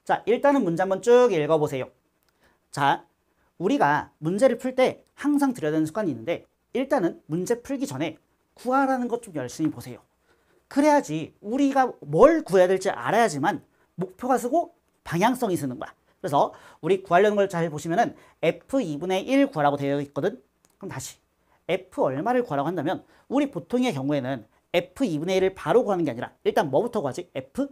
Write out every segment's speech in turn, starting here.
자, 일단은 문제 한번 쭉 읽어보세요. 자, 우리가 문제를 풀 때 항상 들여야 되는 습관이 있는데 일단은 문제 풀기 전에 구하라는 것 좀 열심히 보세요. 그래야지 우리가 뭘 구해야 될지 알아야지만 목표가 쓰고 방향성이 쓰는 거야. 그래서 우리 구하려는 걸 잘 보시면은 F2분의 1 구하라고 되어 있거든. 그럼 다시 F 얼마를 구하라고 한다면 우리 보통의 경우에는 F2분의 1을 바로 구하는 게 아니라 일단 뭐부터 구하지? F?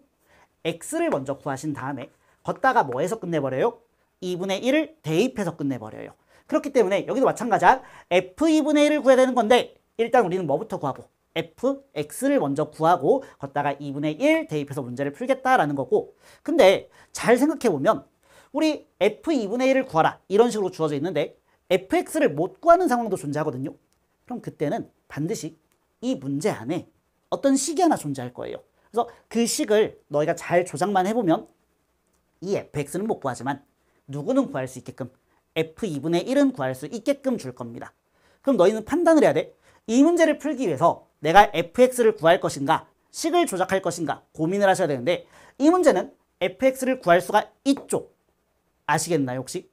X를 먼저 구하신 다음에 걷다가 뭐 해서 끝내버려요? 2분의 1을 대입해서 끝내버려요. 그렇기 때문에 여기도 마찬가지야. F2분의 1을 구해야 되는 건데 일단 우리는 뭐부터 구하고 Fx를 먼저 구하고 걷다가 2분의 1 대입해서 문제를 풀겠다라는 거고, 근데 잘 생각해보면 우리 F2분의 1을 구하라 이런 식으로 주어져 있는데 Fx를 못 구하는 상황도 존재하거든요. 그럼 그때는 반드시 이 문제 안에 어떤 식이 하나 존재할 거예요. 그래서 그 식을 너희가 잘 조작만 해보면 이 Fx는 못 구하지만 누구는 구할 수 있게끔 F2분의 1은 구할 수 있게끔 줄 겁니다. 그럼 너희는 판단을 해야 돼. 이 문제를 풀기 위해서 내가 Fx를 구할 것인가 식을 조작할 것인가 고민을 하셔야 되는데 이 문제는 Fx를 구할 수가 있죠. 아시겠나요 혹시?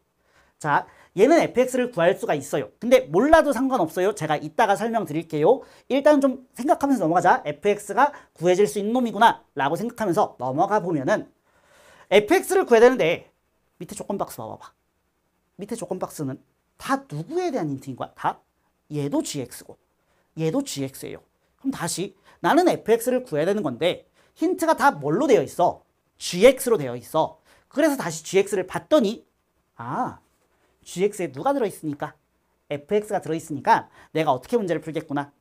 자, 얘는 Fx를 구할 수가 있어요. 근데 몰라도 상관없어요. 제가 이따가 설명드릴게요. 일단 좀 생각하면서 넘어가자. Fx가 구해질 수 있는 놈이구나 라고 생각하면서 넘어가 보면은 Fx를 구해야 되는데 밑에 조건 박스 봐봐. 밑에 조건 박스는 다 누구에 대한 힌트인 거야? 다 얘도 gx고 얘도 gx예요. 그럼 다시 나는 fx를 구해야 되는 건데 힌트가 다 뭘로 되어 있어? gx로 되어 있어. 그래서 다시 gx를 봤더니 아, gx에 누가 들어있으니까? fx가 들어있으니까 내가 어떻게 문제를 풀겠구나.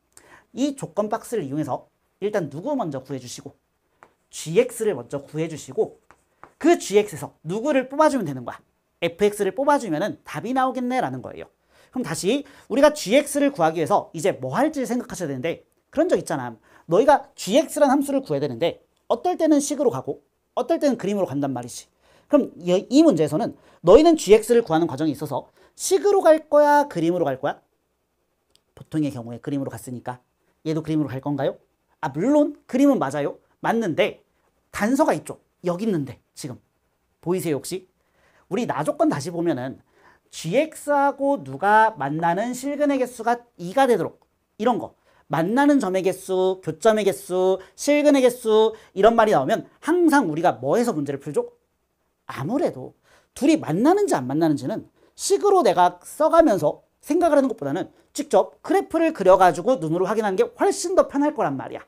이 조건 박스를 이용해서 일단 누구 먼저 구해주시고 gx를 먼저 구해주시고 그 gx에서 누구를 뽑아주면 되는 거야. fx를 뽑아주면 답이 나오겠네 라는 거예요. 그럼 다시 우리가 gx를 구하기 위해서 이제 뭐 할지 생각하셔야 되는데 그런 적 있잖아. 너희가 gx라는 함수를 구해야 되는데 어떨 때는 식으로 가고 어떨 때는 그림으로 간단 말이지. 그럼 이 문제에서는 너희는 gx를 구하는 과정이 있어서 식으로 갈 거야? 그림으로 갈 거야? 보통의 경우에 그림으로 갔으니까 얘도 그림으로 갈 건가요? 아, 물론 그림은 맞아요. 맞는데 단서가 있죠. 여기 있는데 지금 보이세요 혹시? 우리 나조건 다시 보면은 gx하고 누가 만나는 실근의 개수가 2가 되도록 이런 거 만나는 점의 개수, 교점의 개수, 실근의 개수 이런 말이 나오면 항상 우리가 뭐 해서 문제를 풀죠? 아무래도 둘이 만나는지 안 만나는지는 식으로 내가 써가면서 생각을 하는 것보다는 직접 그래프를 그려가지고 눈으로 확인하는 게 훨씬 더 편할 거란 말이야.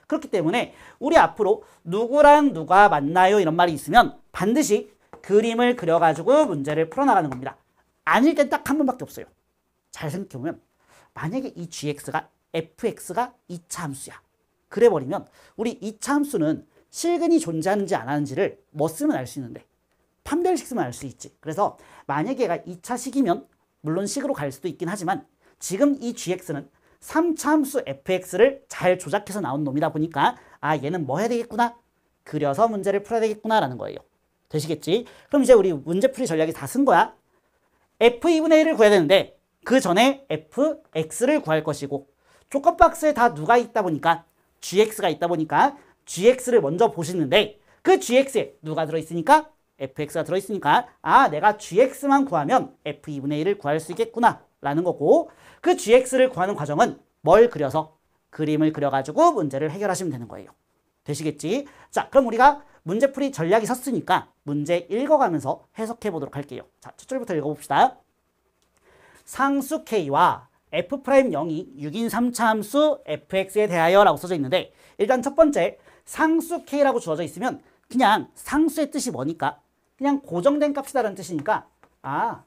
그렇기 때문에 우리 앞으로 누구랑 누가 만나요 이런 말이 있으면 반드시 그림을 그려가지고 문제를 풀어나가는 겁니다. 아닐 땐 딱 한 번밖에 없어요. 잘 생각해보면 만약에 이 gx가 fx가 2차 함수야. 그래버리면 우리 2차 함수는 실근이 존재하는지 안 하는지를 뭐 쓰면 알 수 있는데 판별식 쓰면 알 수 있지. 그래서 만약에 얘가 2차 식이면 물론 식으로 갈 수도 있긴 하지만 지금 이 gx는 3차 함수 fx를 잘 조작해서 나온 놈이다 보니까 아, 얘는 뭐 해야 되겠구나? 그려서 문제를 풀어야 되겠구나 라는 거예요. 되시겠지? 그럼 이제 우리 문제풀이 전략이 다 쓴 거야. f2분의 1을 구해야 되는데 그 전에 fx를 구할 것이고 조건 박스에 다 누가 있다 보니까 gx가 있다 보니까 gx를 먼저 보시는데 그 gx에 누가 들어있으니까 fx가 들어있으니까 아, 내가 gx만 구하면 f2분의 1을 구할 수 있겠구나 라는 거고 그 gx를 구하는 과정은 뭘 그려서 그림을 그려가지고 문제를 해결하시면 되는 거예요. 되시겠지? 자, 그럼 우리가 문제풀이 전략이 섰으니까 문제 읽어가면서 해석해 보도록 할게요. 자, 첫 줄부터 읽어봅시다. 상수 k와 f'0이 6인 3차 함수 fx에 대하여 라고 써져 있는데 일단 첫 번째 상수 k라고 주어져 있으면 그냥 상수의 뜻이 뭐니까 그냥 고정된 값이다라는 뜻이니까 아,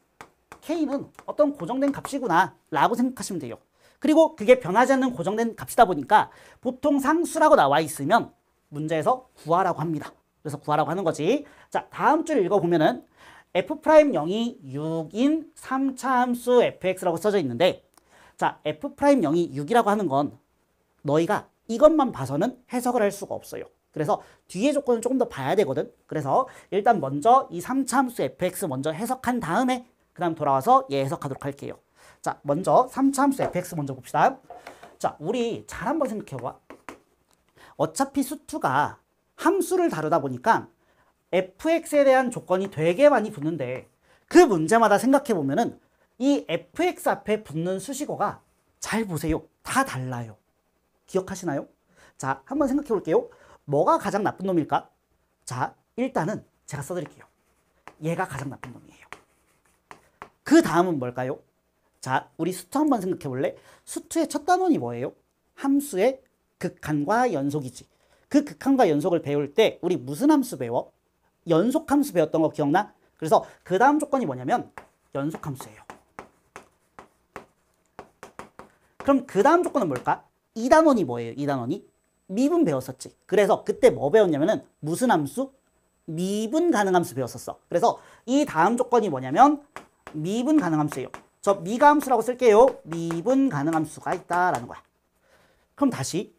k는 어떤 고정된 값이구나 라고 생각하시면 돼요. 그리고 그게 변하지 않는 고정된 값이다 보니까 보통 상수라고 나와 있으면 문제에서 구하라고 합니다. 그래서 구하라고 하는 거지. 자, 다음 줄 읽어보면은 f'0이 6인 3차 함수 fx라고 써져 있는데 자, f'0이 6이라고 하는 건 너희가 이것만 봐서는 해석을 할 수가 없어요. 그래서 뒤에 조건을 조금 더 봐야 되거든. 그래서 일단 먼저 이 3차 함수 fx 먼저 해석한 다음에 그 다음 돌아와서 얘 해석하도록 할게요. 자, 먼저 3차 함수 fx 먼저 봅시다. 자, 우리 잘 한번 생각해봐. 어차피 수투가 함수를 다루다 보니까 fx에 대한 조건이 되게 많이 붙는데 그 문제마다 생각해 보면은 이 fx 앞에 붙는 수식어가 잘 보세요. 다 달라요. 기억하시나요? 자, 한번 생각해 볼게요. 뭐가 가장 나쁜 놈일까? 자, 일단은 제가 써드릴게요. 얘가 가장 나쁜 놈이에요. 그 다음은 뭘까요? 자, 우리 수투 한번 생각해 볼래? 수투의 첫 단원이 뭐예요? 함수의 극한과 연속이지. 그 극한과 연속을 배울 때 우리 무슨 함수 배워? 연속함수 배웠던 거 기억나? 그래서 그 다음 조건이 뭐냐면 연속함수예요. 그럼 그 다음 조건은 뭘까? 2단원이 뭐예요? 2단원이? 미분 배웠었지. 그래서 그때 뭐 배웠냐면은 무슨 함수? 미분 가능함수 배웠었어. 그래서 이 다음 조건이 뭐냐면 미분 가능함수예요. 저 미가함수라고 쓸게요. 미분 가능함수가 있다라는 거야. 그럼 다시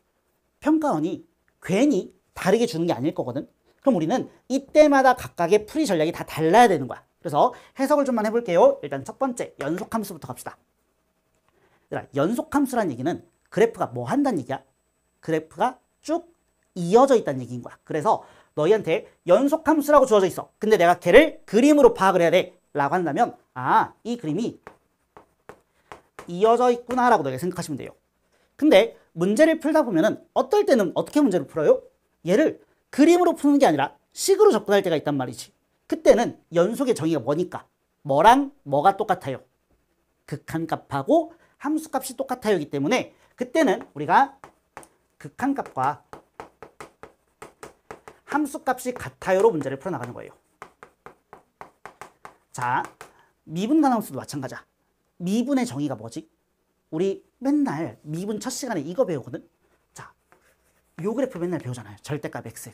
평가원이 괜히 다르게 주는 게 아닐 거거든. 그럼 우리는 이때마다 각각의 풀이 전략이 다 달라야 되는 거야. 그래서 해석을 좀만 해볼게요. 일단 첫 번째 연속함수부터 갑시다. 연속함수란 얘기는 그래프가 뭐 한다는 얘기야? 그래프가 쭉 이어져 있다는 얘기인 거야. 그래서 너희한테 연속함수라고 주어져 있어. 근데 내가 걔를 그림으로 파악을 해야 돼 라고 한다면 아, 이 그림이 이어져 있구나 라고 너희가 생각하시면 돼요. 근데 문제를 풀다 보면은 어떨 때는 어떻게 문제를 풀어요? 얘를 그림으로 푸는 게 아니라 식으로 접근할 때가 있단 말이지. 그때는 연속의 정의가 뭐니까? 뭐랑 뭐가 똑같아요? 극한값하고 함수값이 똑같아요이기 때문에 그때는 우리가 극한값과 함수값이 같아요로 문제를 풀어나가는 거예요. 자, 미분 가능함수도 마찬가지야. 미분의 정의가 뭐지? 우리 맨날 미분 첫 시간에 이거 배우거든? 자, 요 그래프 맨날 배우잖아요. 절대값 x.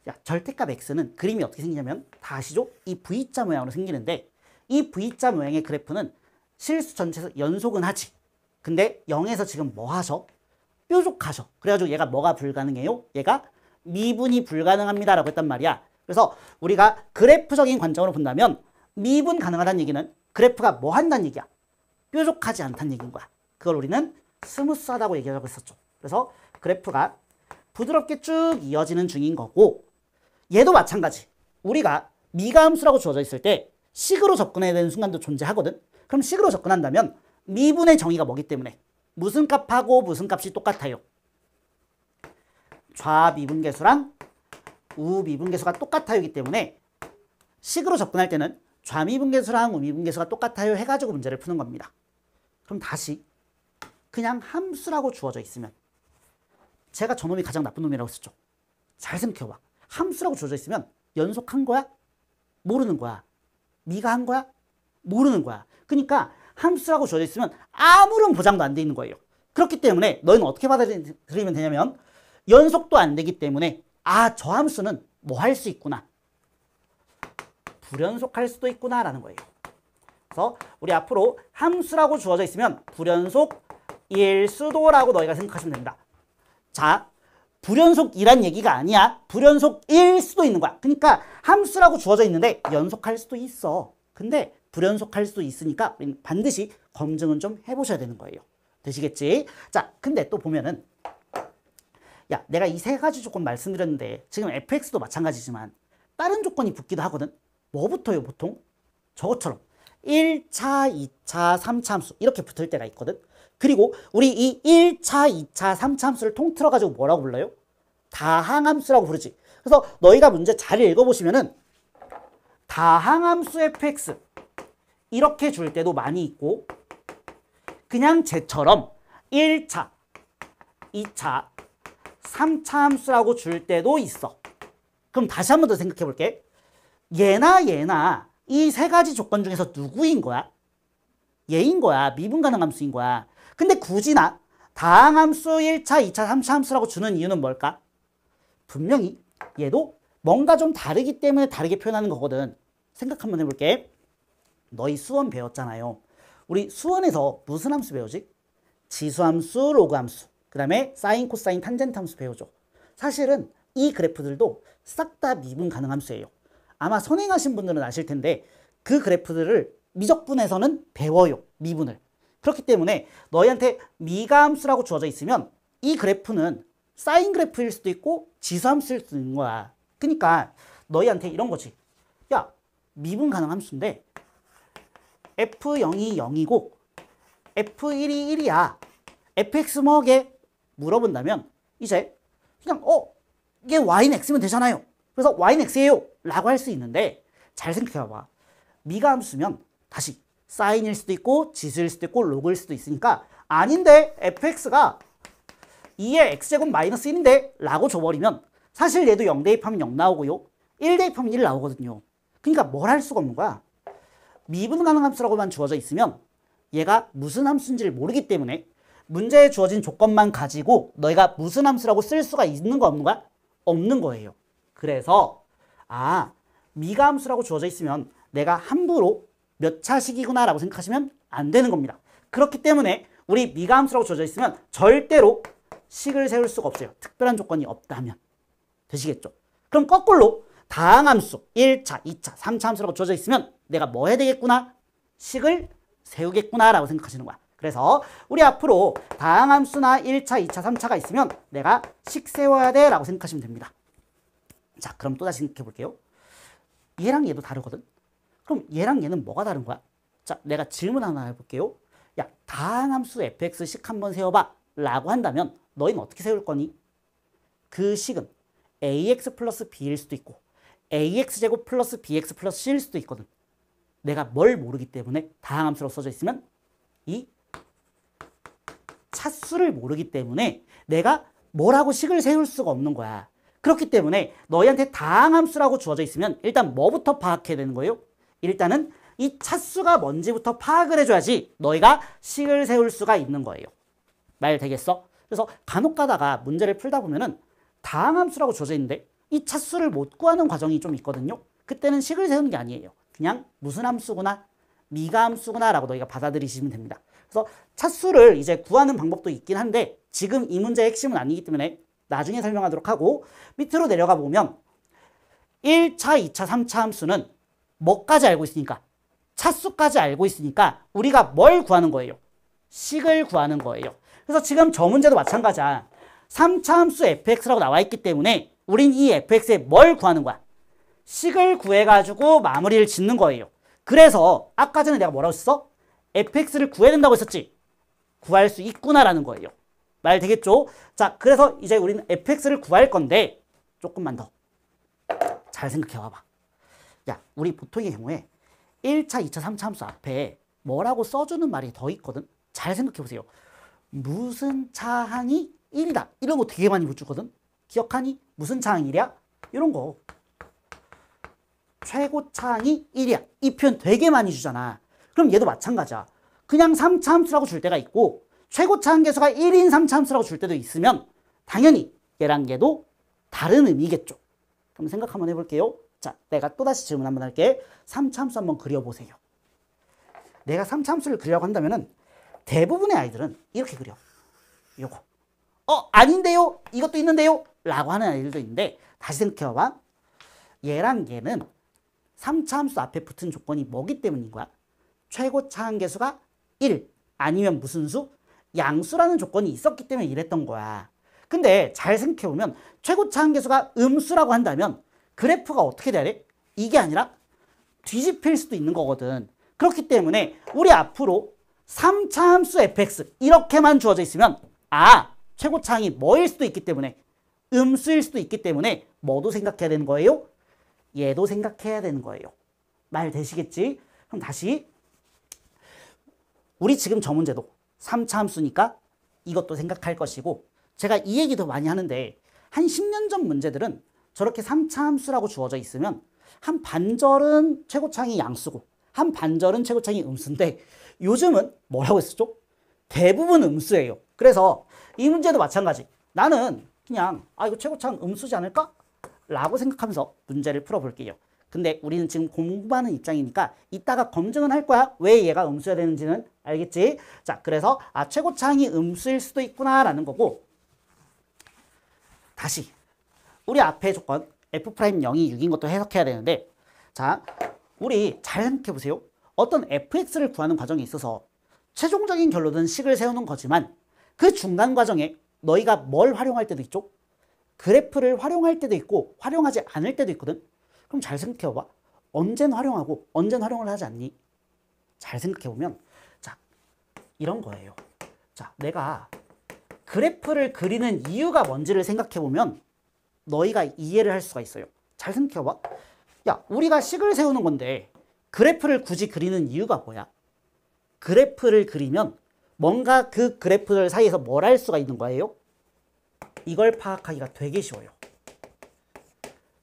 야, 절대값 x는 그림이 어떻게 생기냐면 다 아시죠? 이 V자 모양으로 생기는데 이 V자 모양의 그래프는 실수 전체에서 연속은 하지. 근데 0에서 지금 뭐 하셔? 뾰족하셔. 그래가지고 얘가 뭐가 불가능해요? 얘가 미분이 불가능합니다 라고 했단 말이야. 그래서 우리가 그래프적인 관점으로 본다면 미분 가능하다는 얘기는 그래프가 뭐 한다는 얘기야? 뾰족하지 않다는 얘기인 거야. 그걸 우리는 스무스하다고 얘기하고 있었죠. 그래서 그래프가 부드럽게 쭉 이어지는 중인 거고 얘도 마찬가지. 우리가 미가함수라고 주어져 있을 때 식으로 접근해야 되는 순간도 존재하거든. 그럼 식으로 접근한다면 미분의 정의가 뭐기 때문에 무슨 값하고 무슨 값이 똑같아요? 좌미분계수랑 우미분계수가 똑같아요이기 때문에 식으로 접근할 때는 좌미분계수랑 우미분계수가 똑같아요 해가지고 문제를 푸는 겁니다. 그럼 다시 그냥 함수라고 주어져 있으면 제가 저놈이 가장 나쁜 놈이라고 했었죠. 잘 생각해봐. 함수라고 주어져 있으면 연속한 거야? 모르는 거야. 미가 한 거야? 모르는 거야. 그러니까 함수라고 주어져 있으면 아무런 보장도 안 돼 있는 거예요. 그렇기 때문에 너희는 어떻게 받아들이면 되냐면 연속도 안 되기 때문에 아, 저 함수는 뭐 할 수 있구나. 불연속할 수도 있구나 라는 거예요. 그래서 우리 앞으로 함수라고 주어져 있으면 불연속일 수도라고 너희가 생각하시면 됩니다. 자, 불연속이란 얘기가 아니야. 불연속일 수도 있는 거야. 그러니까 함수라고 주어져 있는데 연속할 수도 있어. 근데 불연속할 수도 있으니까 반드시 검증은 좀 해보셔야 되는 거예요. 되시겠지? 자, 근데 또 보면은 야, 내가 이 세 가지 조건 말씀드렸는데 지금 fx도 마찬가지지만 다른 조건이 붙기도 하거든. 뭐부터요 보통? 저것처럼 1차, 2차, 3차 함수 이렇게 붙을 때가 있거든. 그리고 우리 이 1차, 2차, 3차 함수를 통틀어 가지고 뭐라고 불러요? 다항함수라고 부르지. 그래서 너희가 문제 잘 읽어보시면은 다항함수 fx 이렇게 줄 때도 많이 있고 그냥 쟤처럼 1차, 2차, 3차 함수라고 줄 때도 있어. 그럼 다시 한 번 더 생각해 볼게. 얘나 얘나 이 세 가지 조건 중에서 누구인 거야? 얘인 거야. 미분 가능 함수인 거야. 근데 굳이 나 다항함수 1차, 2차, 3차 함수라고 주는 이유는 뭘까? 분명히 얘도 뭔가 좀 다르기 때문에 다르게 표현하는 거거든. 생각 한번 해볼게. 너희 수원 배웠잖아요. 우리 수원에서 무슨 함수 배우지? 지수함수, 로그함수, 그 다음에 사인, 코사인, 탄젠트 함수 배우죠. 사실은 이 그래프들도 싹 다 미분 가능 함수예요. 아마 선행하신 분들은 아실 텐데 그 그래프들을 미적분에서는 배워요. 미분을. 그렇기 때문에 너희한테 미가함수라고 주어져 있으면 이 그래프는 사인 그래프일 수도 있고 지수함수일 수도 있는 거야. 그러니까 너희한테 이런 거지. 야, 미분 가능 함수인데 F0이 0이고 F1이 1이야. fx 뭐게? 물어본다면 이제 그냥 이게 y는 x면 되잖아요. 그래서 y는 x예요 라고 할 수 있는데 잘 생각해봐. 미가 함수면 다시 사인일 수도 있고 지수일 수도 있고 로그일 수도 있으니까 아닌데 fx가 2의 x제곱 마이너스 1인데 라고 줘버리면 사실 얘도 0 대입하면 0 나오고요. 1 대입하면 1 나오거든요. 그러니까 뭘 할 수가 없는 거야. 미분 가능 함수라고만 주어져 있으면 얘가 무슨 함수인지를 모르기 때문에 문제에 주어진 조건만 가지고 너희가 무슨 함수라고 쓸 수가 있는 거 없는 거야? 없는 거예요. 그래서 미가 함수라고 주어져 있으면 내가 함부로 몇 차식이구나 라고 생각하시면 안 되는 겁니다. 그렇기 때문에 우리 미가 함수라고 주어져 있으면 절대로 식을 세울 수가 없어요. 특별한 조건이 없다면. 되시겠죠? 그럼 거꾸로 다항함수 1차, 2차, 3차 함수라고 주어져 있으면 내가 뭐 해야 되겠구나? 식을 세우겠구나 라고 생각하시는 거야. 그래서 우리 앞으로 다항함수나 1차, 2차, 3차가 있으면 내가 식 세워야 돼 라고 생각하시면 됩니다. 자, 그럼 또다시 생각해 볼게요. 얘랑 얘도 다르거든. 그럼 얘랑 얘는 뭐가 다른 거야? 자, 내가 질문 하나 해볼게요. 야, 다항함수 fx 식 한번 세워봐 라고 한다면 너희는 어떻게 세울 거니? 그 식은 ax 플러스 b일 수도 있고 ax제곱 플러스 bx 플러스 c일 수도 있거든. 내가 뭘 모르기 때문에 다항함수로 써져 있으면 이 차수를 모르기 때문에 내가 뭐라고 식을 세울 수가 없는 거야. 그렇기 때문에 너희한테 다항함수라고 주어져 있으면 일단 뭐부터 파악해야 되는 거예요? 일단은 이 차수가 뭔지부터 파악을 해줘야지 너희가 식을 세울 수가 있는 거예요. 말 되겠어? 그래서 간혹 가다가 문제를 풀다 보면은 다항함수라고 주어져 있는데 이 차수를 못 구하는 과정이 좀 있거든요. 그때는 식을 세우는 게 아니에요. 그냥 무슨 함수구나, 미가 함수구나 라고 너희가 받아들이시면 됩니다. 그래서 차수를 이제 구하는 방법도 있긴 한데 지금 이 문제의 핵심은 아니기 때문에 나중에 설명하도록 하고 밑으로 내려가 보면 1차, 2차, 3차 함수는 뭐까지 알고 있으니까? 차수까지 알고 있으니까 우리가 뭘 구하는 거예요? 식을 구하는 거예요. 그래서 지금 저 문제도 마찬가지야. 3차 함수 fx라고 나와 있기 때문에 우린 이 fx에 뭘 구하는 거야? 식을 구해가지고 마무리를 짓는 거예요. 그래서 아까 전에 내가 뭐라고 했어? fx를 구해야 된다고 했었지? 구할 수 있구나라는 거예요. 말 되겠죠? 자, 그래서 이제 우리는 fx를 구할 건데 조금만 더 잘 생각해 봐봐. 야, 우리 보통의 경우에 1차, 2차, 3차 함수 앞에 뭐라고 써주는 말이 더 있거든? 잘 생각해 보세요. 무슨 차항이 1이다. 이런 거 되게 많이 묻주거든? 기억하니? 무슨 차항이 1이야? 이런 거. 최고 차항이 1이야. 이 표현 되게 많이 주잖아. 그럼 얘도 마찬가지야. 그냥 3차 함수라고 줄 때가 있고 최고 차항 계수가 1인 3차 함수라고 줄 때도 있으면 당연히 얘랑 얘도 다른 의미겠죠. 그럼 생각 한번 해볼게요. 자, 내가 또다시 질문 한번 할게. 3차 함수 한번 그려보세요. 내가 3차 함수를 그리려고 한다면은 대부분의 아이들은 이렇게 그려. 요거. 아닌데요? 이것도 있는데요? 라고 하는 아이들도 있는데 다시 생각해봐봐. 얘랑 얘는 3차 함수 앞에 붙은 조건이 뭐기 때문인 거야? 최고 차항 계수가 1 아니면 무슨 수? 양수라는 조건이 있었기 때문에 이랬던 거야. 근데 잘 생각해보면 최고 차항 계수가 음수라고 한다면 그래프가 어떻게 돼야 돼? 이게 아니라 뒤집힐 수도 있는 거거든. 그렇기 때문에 우리 앞으로 3차 함수 fx 이렇게만 주어져 있으면 최고 차항이 뭐일 수도 있기 때문에 음수일 수도 있기 때문에 뭐도 생각해야 되는 거예요? 얘도 생각해야 되는 거예요. 말 되시겠지? 그럼 다시 우리 지금 저 문제도 3차 함수니까 이것도 생각할 것이고 제가 이 얘기도 많이 하는데 한 10년 전 문제들은 저렇게 3차 함수라고 주어져 있으면 한 반절은 최고차항이 양수고 한 반절은 최고차항이 음수인데 요즘은 뭐라고 했었죠? 대부분 음수예요. 그래서 이 문제도 마찬가지. 나는 그냥 이거 최고차항 음수지 않을까? 라고 생각하면서 문제를 풀어볼게요. 근데 우리는 지금 공부하는 입장이니까 이따가 검증은 할 거야. 왜 얘가 음수여야 되는지는 알겠지? 자, 그래서 최고차항이 음수일 수도 있구나라는 거고 다시 우리 앞에 조건 f'0이 6인 것도 해석해야 되는데 자, 우리 잘 생각해 보세요. 어떤 fx를 구하는 과정에 있어서 최종적인 결론은 식을 세우는 거지만 그 중간 과정에 너희가 뭘 활용할 때도 있죠? 그래프를 활용할 때도 있고 활용하지 않을 때도 있거든. 그럼 잘 생각해봐. 언젠 활용하고 언젠 활용을 하지 않니? 잘 생각해보면 자, 이런 거예요. 자, 내가 그래프를 그리는 이유가 뭔지를 생각해보면 너희가 이해를 할 수가 있어요. 잘 생각해봐. 야, 우리가 식을 세우는 건데 그래프를 굳이 그리는 이유가 뭐야? 그래프를 그리면 뭔가 그 그래프들 사이에서 뭘 할 수가 있는 거예요? 이걸 파악하기가 되게 쉬워요.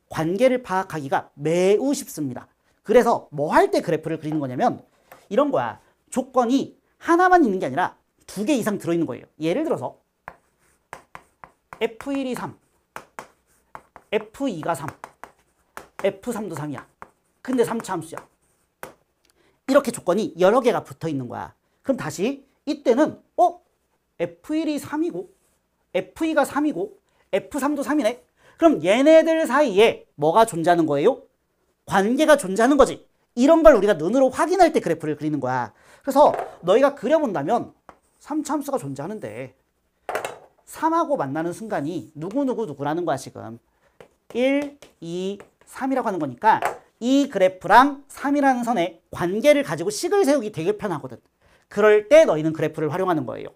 관계를 파악하기가 매우 쉽습니다. 그래서 뭐 할 때 그래프를 그리는 거냐면 이런 거야. 조건이 하나만 있는 게 아니라 2개 이상 들어있는 거예요. 예를 들어서 F1이 3, F2가 3, F3도 3이야. 근데 3차 함수야. 이렇게 조건이 여러 개가 붙어 있는 거야. 그럼 다시 이때는 F1이 3이고 F2가 3이고 F3도 3이네. 그럼 얘네들 사이에 뭐가 존재하는 거예요? 관계가 존재하는 거지. 이런 걸 우리가 눈으로 확인할 때 그래프를 그리는 거야. 그래서 너희가 그려본다면 3차 함수가 존재하는데 3하고 만나는 순간이 누구라는 거야 지금. 1, 2, 3이라고 하는 거니까 이 그래프랑 3이라는 선의 관계를 가지고 식을 세우기 되게 편하거든. 그럴 때 너희는 그래프를 활용하는 거예요.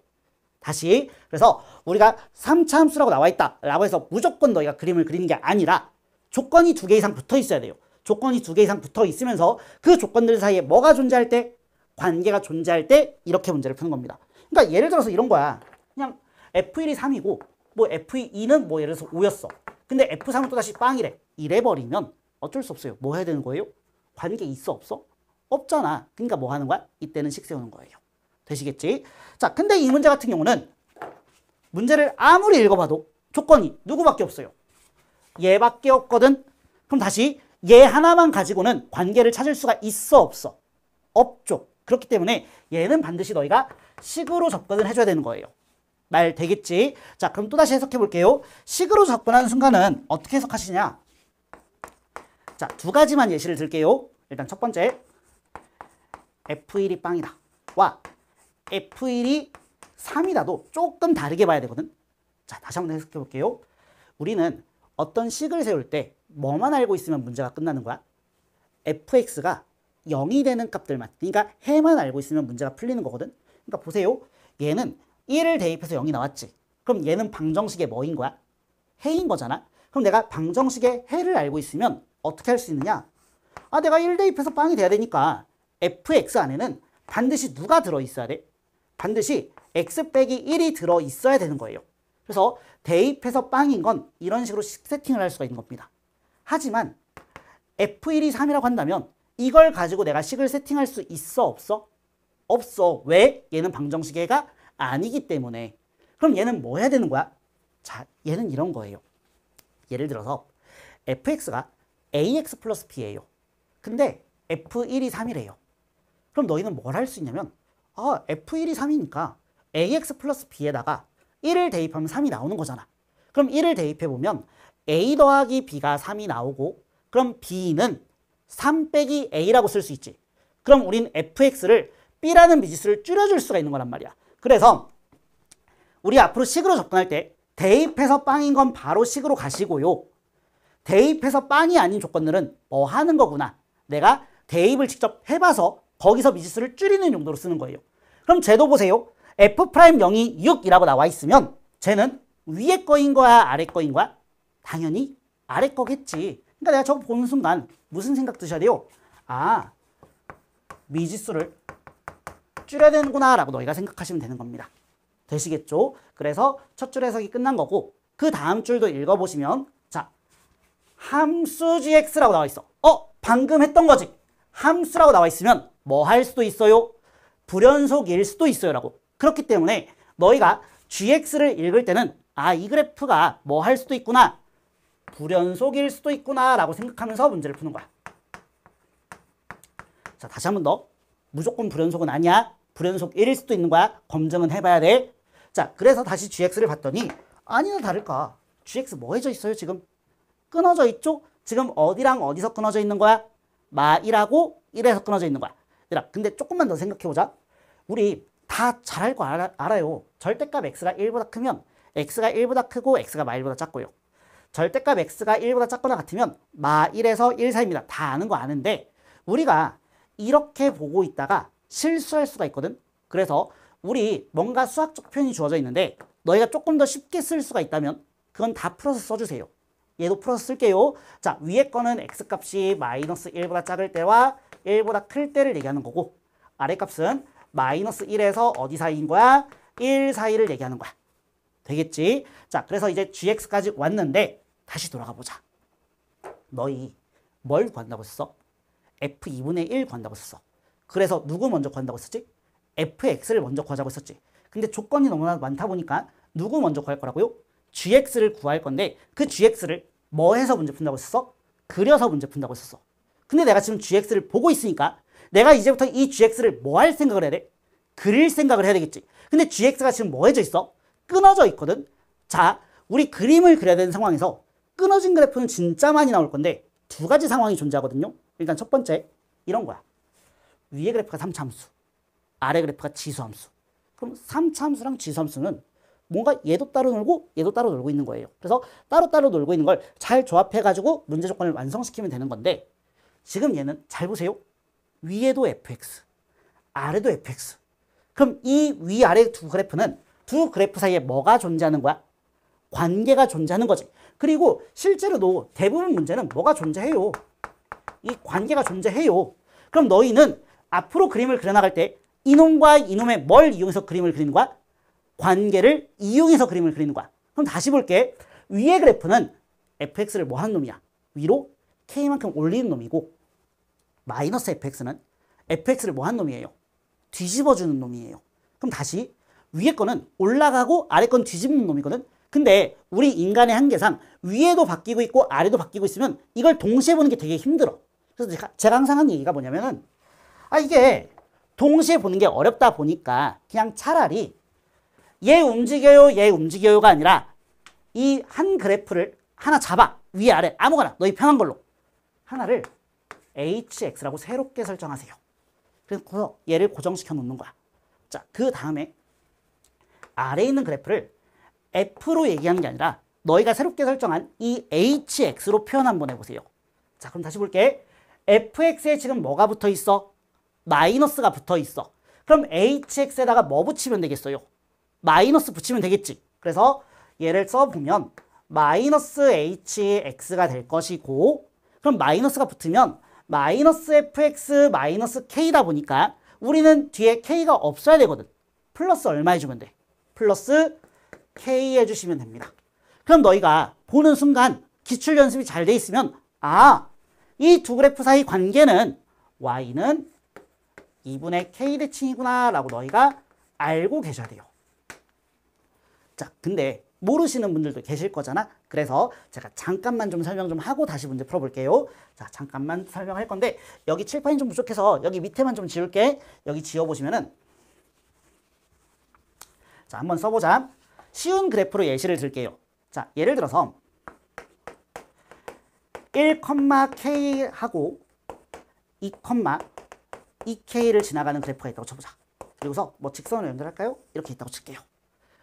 다시 그래서 우리가 3차 함수라고 나와 있다 라고 해서 무조건 너희가 그림을 그리는 게 아니라 조건이 2개 이상 붙어 있어야 돼요. 조건이 2개 이상 붙어 있으면서 그 조건들 사이에 뭐가 존재할 때? 관계가 존재할 때 이렇게 문제를 푸는 겁니다. 그러니까 예를 들어서 이런 거야. 그냥 F1이 3이고 뭐 F2는 뭐 예를 들어서 5였어. 근데 F3은 또다시 빵이래. 이래버리면 어쩔 수 없어요. 뭐 해야 되는 거예요? 관계 있어 없어? 없잖아. 그러니까 뭐 하는 거야? 이때는 식 세우는 거예요. 되시겠지? 자, 근데 이 문제 같은 경우는 문제를 아무리 읽어봐도 조건이 누구밖에 없어요. 얘밖에 없거든. 그럼 다시 얘 하나만 가지고는 관계를 찾을 수가 있어 없어? 없죠. 그렇기 때문에 얘는 반드시 너희가 식으로 접근을 해줘야 되는 거예요. 말 되겠지? 자, 그럼 또다시 해석해 볼게요. 식으로 접근하는 순간은 어떻게 해석하시냐? 자, 2가지만 예시를 들게요. 일단 첫 번째 F1이 빵이다 와 F1이 3이다도 조금 다르게 봐야 되거든. 자, 다시 한번 해석해 볼게요. 우리는 어떤 식을 세울 때 뭐만 알고 있으면 문제가 끝나는 거야? fx가 0이 되는 값들만, 그러니까 해만 알고 있으면 문제가 풀리는 거거든. 그러니까 보세요. 얘는 1을 대입해서 0이 나왔지. 그럼 얘는 방정식의 뭐인 거야? 해인 거잖아. 그럼 내가 방정식의 해를 알고 있으면 어떻게 할 수 있느냐? 아, 내가 1 대입해서 빵이 돼야 되니까 fx 안에는 반드시 누가 들어있어야 돼? 반드시 x 빼기 1이 들어있어야 되는 거예요. 그래서 대입해서 빵인 건 이런 식으로 세팅을 할 수가 있는 겁니다. 하지만 f1이 3이라고 한다면 이걸 가지고 내가 식을 세팅할 수 있어 없어? 없어. 왜? 얘는 방정식의가 아니기 때문에. 그럼 얘는 뭐 해야 되는 거야? 자, 얘는 이런 거예요. 예를 들어서 fx가 ax 플러스 b예요. 근데 f1이 3이래요. 그럼 너희는 뭘 할 수 있냐면 f1이 3이니까 ax 플러스 b에다가 1을 대입하면 3이 나오는 거잖아. 그럼 1을 대입해보면 a 더하기 b가 3이 나오고 그럼 b는 3 빼기 a라고 쓸 수 있지. 그럼 우린 fx를 b라는 미지수를 줄여줄 수가 있는 거란 말이야. 그래서 우리 앞으로 식으로 접근할 때 대입해서 빵인 건 바로 식으로 가시고요. 대입해서 빵이 아닌 조건들은 뭐 하는 거구나. 내가 대입을 직접 해봐서 거기서 미지수를 줄이는 용도로 쓰는 거예요. 그럼 쟤도 보세요. f'0이 6이라고 나와 있으면 쟤는 위에 거인 거야 아래 거인 거야? 당연히 아래 거겠지. 그러니까 내가 저거 보는 순간 무슨 생각 드셔야 돼요? 아, 미지수를 줄여야 되는구나 라고 너희가 생각하시면 되는 겁니다. 되시겠죠? 그래서 첫 줄 해석이 끝난 거고 그 다음 줄도 읽어보시면 자, 함수 gx라고 나와 있어. 방금 했던 거지. 함수라고 나와 있으면 뭐 할 수도 있어요? 불연속일 수도 있어요 라고. 그렇기 때문에 너희가 gx를 읽을 때는 이 그래프가 뭐 할 수도 있구나. 불연속일 수도 있구나 라고 생각하면서 문제를 푸는 거야. 자, 다시 한 번 더. 무조건 불연속은 아니야. 불연속일일 수도 있는 거야. 검증은 해봐야 돼. 자, 그래서 다시 gx를 봤더니 아니나 다를까. gx 뭐 해져 있어요 지금? 끊어져 있죠? 지금 어디랑 어디서 끊어져 있는 거야? 마 1하고 1에서 끊어져 있는 거야. 얘들아, 근데 조금만 더 생각해보자. 우리 다 잘 알고 알아요. 절대값 x가 1보다 크면 x가 1보다 크고 x가 마 1보다 작고요. 절대값 x가 1보다 작거나 같으면 마 1에서 1 사이입니다. 다 아는 거 아는데 우리가 이렇게 보고 있다가 실수할 수가 있거든. 그래서 우리 뭔가 수학적 표현이 주어져 있는데 너희가 조금 더 쉽게 쓸 수가 있다면 그건 다 풀어서 써주세요. 얘도 풀어서 쓸게요. 자, 위에 거는 x값이 마이너스 1보다 작을 때와 1보다 클 때를 얘기하는 거고 아래 값은 마이너스 1에서 어디 사이인 거야? 1 사이를 얘기하는 거야. 되겠지? 자, 그래서 이제 gx까지 왔는데 다시 돌아가 보자. 너희 뭘 구한다고 했어? f2분의 1 구한다고 했어. 그래서 누구 먼저 구한다고 했었지? fx를 먼저 구하자고 했었지. 근데 조건이 너무나 많다 보니까 누구 먼저 구할 거라고요? gx를 구할 건데 그 gx를 뭐 해서 문제 푼다고 했었어? 그려서 문제 푼다고 했었어. 근데 내가 지금 gx를 보고 있으니까 내가 이제부터 이 gx를 뭐 할 생각을 해야 돼? 그릴 생각을 해야 되겠지. 근데 gx가 지금 뭐 해져 있어? 끊어져 있거든. 자, 우리 그림을 그려야 되는 상황에서 끊어진 그래프는 진짜 많이 나올 건데 두 가지 상황이 존재하거든요. 일단 첫 번째 이런 거야. 위에 그래프가 3차함수, 아래 그래프가 지수함수. 그럼 3차함수랑 지수함수는 뭔가 얘도 따로 놀고 얘도 따로 놀고 있는 거예요. 그래서 따로따로 놀고 있는 걸 잘 조합해가지고 문제 조건을 완성시키면 되는 건데 지금 얘는 잘 보세요. 위에도 fx, 아래도 fx. 그럼 이 위아래 두 그래프는 두 그래프 사이에 뭐가 존재하는 거야? 관계가 존재하는 거지. 그리고 실제로도 대부분 문제는 뭐가 존재해요? 이 관계가 존재해요. 그럼 너희는 앞으로 그림을 그려나갈 때 이놈과 이놈의 뭘 이용해서 그림을 그리는 거야? 관계를 이용해서 그림을 그리는 거야. 그럼 다시 볼게. 위의 그래프는 fx를 뭐 하는 놈이야? 위로 k만큼 올리는 놈이고 마이너스 fx는 fx를 뭐 하는 놈이에요? 뒤집어주는 놈이에요. 그럼 다시 위에 거는 올라가고 아래 건 뒤집는 놈이거든. 근데 우리 인간의 한계상 위에도 바뀌고 있고 아래도 바뀌고 있으면 이걸 동시에 보는 게 되게 힘들어. 그래서 제가 항상 하는 얘기가 뭐냐면은 이게 동시에 보는 게 어렵다 보니까 그냥 차라리 얘 움직여요 얘 움직여요가 아니라 이 한 그래프를 하나 잡아. 위에 아래 아무거나 너희 편한 걸로 하나를 hx라고 새롭게 설정하세요. 그래서 얘를 고정시켜 놓는 거야. 자, 그 다음에 아래에 있는 그래프를 f로 얘기하는 게 아니라 너희가 새롭게 설정한 이 hx로 표현 한번 해보세요. 자, 그럼 다시 볼게. fx에 지금 뭐가 붙어 있어? 마이너스가 붙어 있어. 그럼 hx에다가 뭐 붙이면 되겠어요? 마이너스 붙이면 되겠지. 그래서 얘를 써보면 마이너스 hx가 될 것이고 그럼 마이너스가 붙으면 마이너스 fx 마이너스 k다 보니까 우리는 뒤에 k가 없어야 되거든. 플러스 얼마 해주면 돼? 플러스 k 해주시면 됩니다. 그럼 너희가 보는 순간 기출 연습이 잘 돼 있으면 이 두 그래프 사이 관계는 y는 2분의 k 대칭이구나 라고 너희가 알고 계셔야 돼요. 자, 근데 모르시는 분들도 계실 거잖아. 그래서 제가 잠깐만 좀 설명 좀 하고 다시 문제 풀어볼게요. 자, 잠깐만 설명할 건데 여기 칠판이 좀 부족해서 여기 밑에만 좀 지울게. 여기 지워보시면은 자, 한번 써보자. 쉬운 그래프로 예시를 들게요. 자, 예를 들어서 1,k하고 2,2k를 지나가는 그래프가 있다고 쳐보자. 그리고서 뭐 직선을 연결할까요? 이렇게 있다고 칠게요.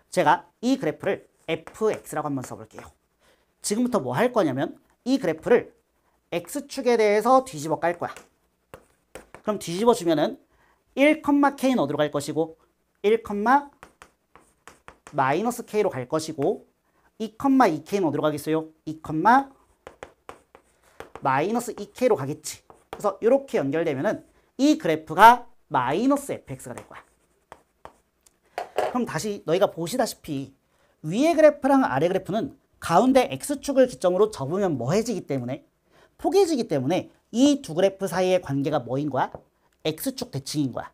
제가 이 그래프를 fx라고 한번 써볼게요. 지금부터 뭐 할 거냐면 이 그래프를 x축에 대해서 뒤집어 깔 거야. 그럼 뒤집어 주면은 1,k는 어디로 갈 것이고 1, 마이너스 k로 갈 것이고 2,2k는 어디로 가겠어요? 2, 마이너스 2k로 가겠지. 그래서 이렇게 연결되면은 이 그래프가 마이너스 fx가 될 거야. 그럼 다시 너희가 보시다시피 위의 그래프랑 아래 그래프는 가운데 x축을 기점으로 접으면 뭐해지기 때문에 포개지기 때문에 이 두 그래프 사이의 관계가 뭐인 거야? x축 대칭인 거야.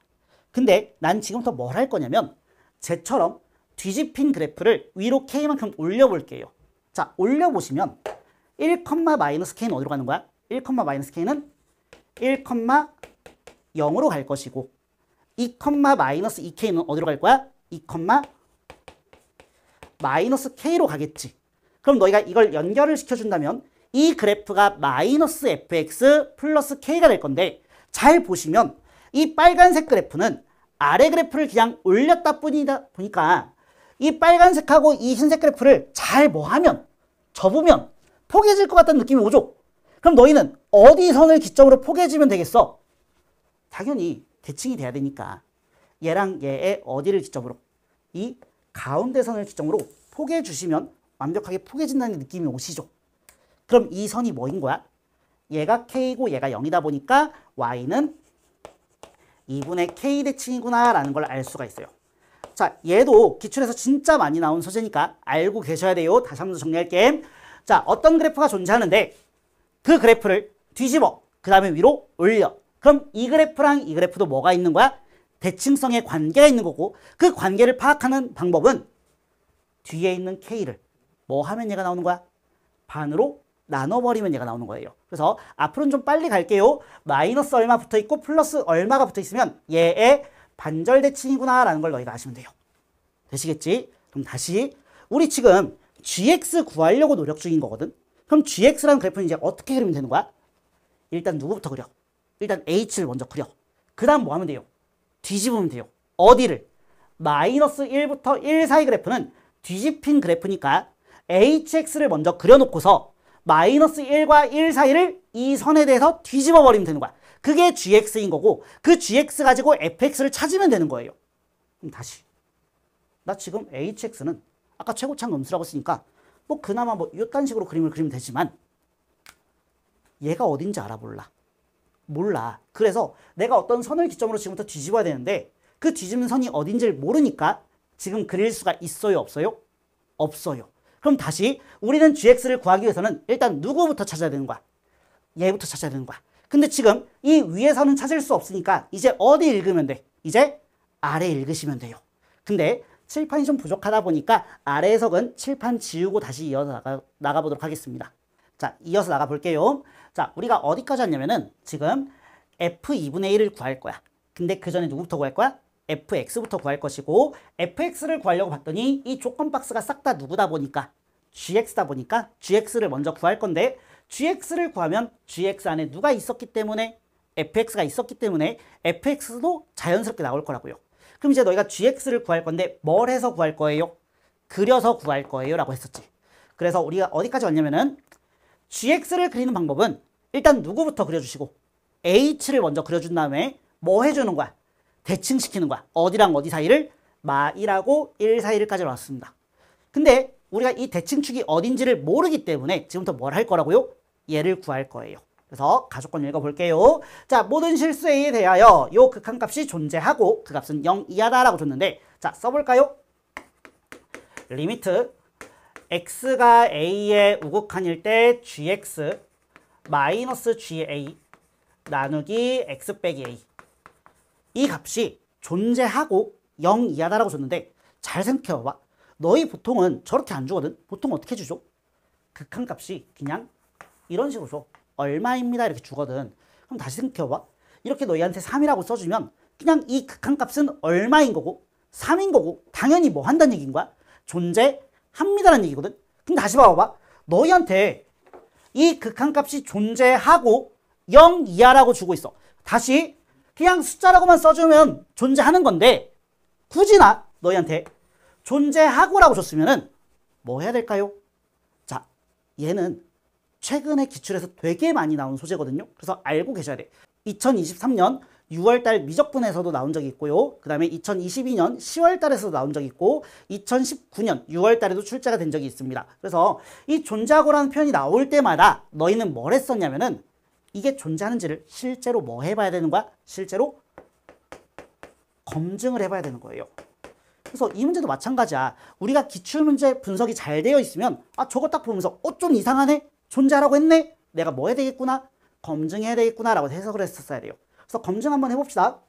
근데 난 지금부터 뭘 할 거냐면 쟤처럼 뒤집힌 그래프를 위로 k만큼 올려볼게요. 자, 올려보시면 1, 마이너스 k는 어디로 가는 거야? 1, 마이너스 k는 1, 0으로 갈 것이고 2, 마이너스 2k는 어디로 갈 거야? 2, 마이너스 k로 가겠지. 그럼 너희가 이걸 연결을 시켜준다면 이 그래프가 마이너스 fx 플러스 k가 될 건데 잘 보시면 이 빨간색 그래프는 아래 그래프를 그냥 올렸다 뿐이다 보니까 이 빨간색하고 이 흰색 그래프를 잘 뭐하면 접으면 포개질 것 같다는 느낌이 오죠? 그럼 너희는 어디 선을 기점으로 포개지면 되겠어? 당연히 대칭이 돼야 되니까 얘랑 얘의 어디를 기점으로? 이 가운데 선을 기점으로 포개해 주시면 완벽하게 포개진다는 느낌이 오시죠? 그럼 이 선이 뭐인 거야? 얘가 K고 얘가 0이다 보니까 Y는 2분의 K 대칭이구나 라는 걸 알 수가 있어요. 자, 얘도 기출에서 진짜 많이 나온 소재니까 알고 계셔야 돼요. 다시 한 번 더 정리할게. 자, 어떤 그래프가 존재하는데 그 그래프를 뒤집어 그 다음에 위로 올려. 그럼 이 그래프랑 이 그래프도 뭐가 있는 거야? 대칭성의 관계가 있는 거고 그 관계를 파악하는 방법은 뒤에 있는 K를 뭐 하면 얘가 나오는 거야? 반으로 나눠버리면 얘가 나오는 거예요. 그래서 앞으로는 좀 빨리 갈게요. 마이너스 얼마 붙어있고 플러스 얼마가 붙어있으면 얘의 반절 대칭이구나 라는 걸 너희가 아시면 돼요. 되시겠지? 그럼 다시 우리 지금 gx 구하려고 노력 중인 거거든. 그럼 gx라는 그래프는 이제 어떻게 그리면 되는 거야? 일단 누구부터 그려? 일단 h를 먼저 그려. 그 다음 뭐 하면 돼요? 뒤집으면 돼요. 어디를? 마이너스 1부터 1 사이 그래프는 뒤집힌 그래프니까 hx를 먼저 그려놓고서 마이너스 1과 1 사이를 이 선에 대해서 뒤집어 버리면 되는 거야. 그게 gx인 거고 그 gx 가지고 fx를 찾으면 되는 거예요. 그럼 다시 나 지금 hx는 아까 최고차항 음수라고 했으니까 뭐 그나마 뭐 이딴 식으로 그림을 그리면 되지만 얘가 어딘지 알아볼라. 몰라. 그래서 내가 어떤 선을 기점으로 지금부터 뒤집어야 되는데 그 뒤집는 선이 어딘지를 모르니까 지금 그릴 수가 있어요? 없어요? 없어요. 그럼 다시 우리는 gx를 구하기 위해서는 일단 누구부터 찾아야 되는 거야? 얘부터 찾아야 되는 거야. 근데 지금 이 위에서는 찾을 수 없으니까 이제 어디 읽으면 돼? 이제 아래 읽으시면 돼요. 근데 칠판이 좀 부족하다 보니까 아래 해석은 칠판 지우고 다시 이어서 나가보도록 하겠습니다. 자, 이어서 나가볼게요. 자, 우리가 어디까지 왔냐면은 지금 f2분의 1을 구할 거야. 근데 그 전에 누구부터 구할 거야? fx부터 구할 것이고 fx를 구하려고 봤더니 이 조건 박스가 싹 다 누구다 보니까 gx다 보니까 gx를 먼저 구할 건데 gx를 구하면 gx 안에 누가 있었기 때문에 fx가 있었기 때문에 fx도 자연스럽게 나올 거라고요. 그럼 이제 너희가 gx를 구할 건데 뭘 해서 구할 거예요? 그려서 구할 거예요 라고 했었지. 그래서 우리가 어디까지 왔냐면은 gx를 그리는 방법은 일단 누구부터 그려주시고 h를 먼저 그려준 다음에 뭐 해주는 거야? 대칭시키는 거야. 어디랑 어디 사이를? 마1하고 1 사이를까지 나왔습니다. 근데 우리가 이 대칭축이 어딘지를 모르기 때문에 지금부터 뭘 할 거라고요? 얘를 구할 거예요. 그래서 가족권 읽어볼게요. 자, 모든 실수 A에 대하여 요 극한값이 존재하고 그 값은 0 이하다라고 줬는데 자, 써볼까요? 리미트 x가 a의 우극한일 때 gx 마이너스 ga 나누기 x 빼기 a 이 값이 존재하고 0 이하다라고 줬는데 잘 생각해봐봐. 너희 보통은 저렇게 안 주거든. 보통 어떻게 주죠? 극한값이 그냥 이런 식으로 줘. 얼마입니다 이렇게 주거든. 그럼 다시 생각해봐. 이렇게 너희한테 3이라고 써주면 그냥 이 극한값은 얼마인 거고 3인 거고 당연히 뭐 한다는 얘기인 거야? 존재합니다라는 얘기거든. 그럼 다시 봐봐. 너희한테 이 극한값이 존재하고 0 이하라고 주고 있어. 다시 그냥 숫자라고만 써주면 존재하는 건데 굳이 나 너희한테 존재하고라고 줬으면은 뭐 해야 될까요? 자, 얘는 최근에 기출에서 되게 많이 나온 소재거든요. 그래서 알고 계셔야 돼. 2023년 6월달 미적분에서도 나온 적이 있고요. 그 다음에 2022년 10월달에서도 나온 적이 있고 2019년 6월달에도 출제가 된 적이 있습니다. 그래서 이 존재하고라는 표현이 나올 때마다 너희는 뭘 했었냐면은 이게 존재하는지를 실제로 뭐 해봐야 되는 거야? 실제로 검증을 해봐야 되는 거예요. 그래서 이 문제도 마찬가지야. 우리가 기출문제 분석이 잘 되어 있으면 아 저거 딱 보면서 좀 이상하네? 존재하라고 했네? 내가 뭐 해야 되겠구나? 검증해야 되겠구나 라고 해석을 했었어야 돼요. 그래서 검증 한번 해봅시다.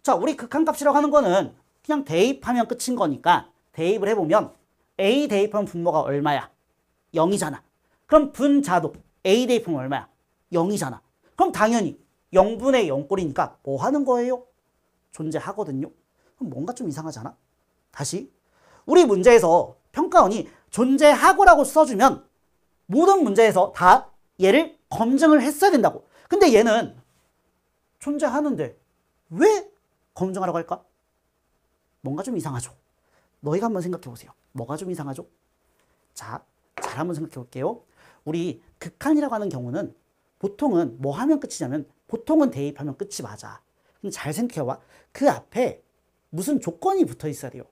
자, 우리 극한값이라고 하는 거는 그냥 대입하면 끝인 거니까 대입을 해보면 A 대입하면 분모가 얼마야? 0이잖아. 그럼 분자도 A 대입하면 얼마야? 0이잖아. 그럼 당연히 0분의 0꼴이니까 뭐 하는 거예요? 존재하거든요. 그럼 뭔가 좀 이상하잖아. 다시 우리 문제에서 평가원이 존재하고라고 써주면 모든 문제에서 다 얘를 검증을 했어야 된다고. 근데 얘는 존재하는데 왜 검증하라고 할까? 뭔가 좀 이상하죠. 너희가 한번 생각해 보세요. 뭐가 좀 이상하죠? 자, 잘 한번 생각해 볼게요. 우리 극한이라고 하는 경우는 보통은 뭐 하면 끝이냐면 보통은 대입하면 끝이 맞아. 근데 잘 생각해봐. 그 앞에 무슨 조건이 붙어 있어야 돼요.